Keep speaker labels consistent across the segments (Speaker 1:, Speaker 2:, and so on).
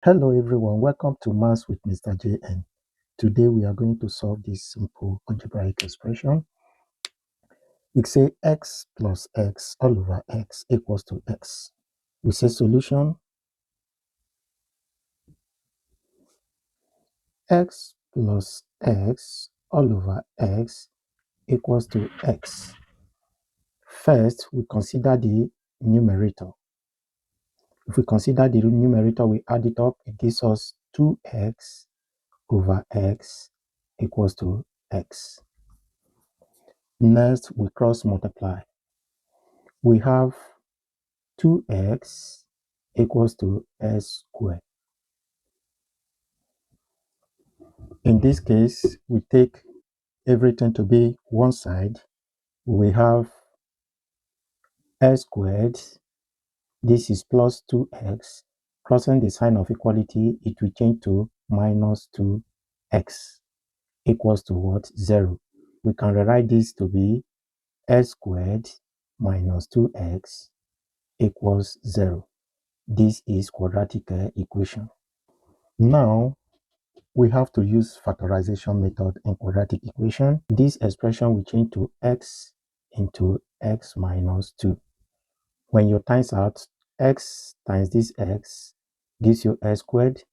Speaker 1: Hello everyone, welcome to Maths with Mr. JN. Today we are going to solve this simple algebraic expression. We say x plus x all over x equals to x. We say solution x plus x all over x equals to x. First, we consider the numerator. If we consider the numerator, we add it up, it gives us 2x over x equals to x. Next, we cross multiply. We have 2x equals to s squared. In this case, we take everything to be one side. We have s squared. This is plus 2x. Crossing the sign of equality, it will change to minus 2x equals to what? 0. We can rewrite this to be s squared minus 2x equals 0. This is quadratic equation. Now, we have to use factorization method in quadratic equation. This expression will change to x into x minus 2. When you times out, x times this x gives you s squared.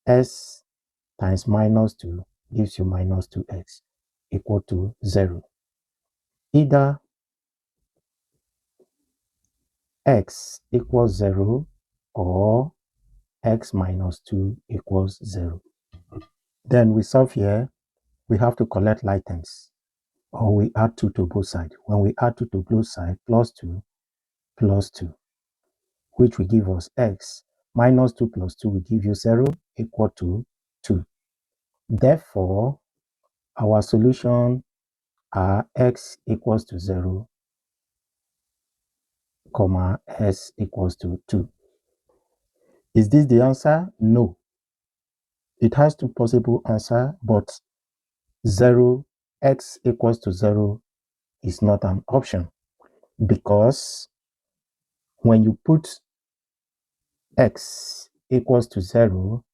Speaker 1: S times minus 2 gives you minus 2x equal to 0. Either x equals 0 or x minus 2 equals 0. Then we solve here. We have to collect like terms, or we add 2 to both sides. When we add 2 to both sides, plus 2, which will give us x. Minus 2 plus 2 will give you 0 equal to 2. Therefore, our solution are x equals to 0, comma, s equals to 2. Is this the answer? No. It has two possible answers, but 0, x equals to 0 is not an option, because when you put x equals to 0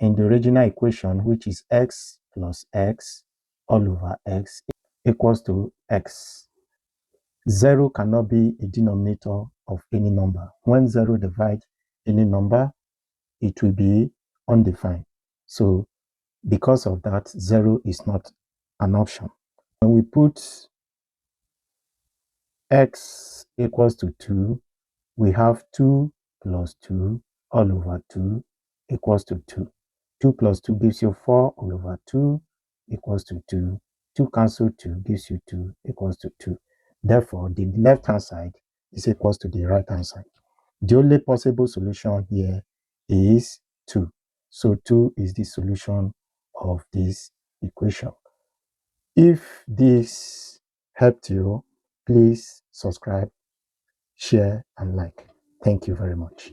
Speaker 1: in the original equation, which is x plus x all over x equals to x, 0 cannot be a denominator of any number. When 0 divides any number, it will be undefined. So because of that, 0 is not an option. When we put x equals to 2, we have 2 plus 2 all over 2 equals to 2. 2 plus 2 gives you 4 all over 2 equals to 2. 2 cancel 2 gives you 2 equals to 2. Therefore, the left-hand side is equals to the right-hand side. The only possible solution here is 2. So 2 is the solution of this equation. If this helped you, please subscribe, share, and like. Thank you very much.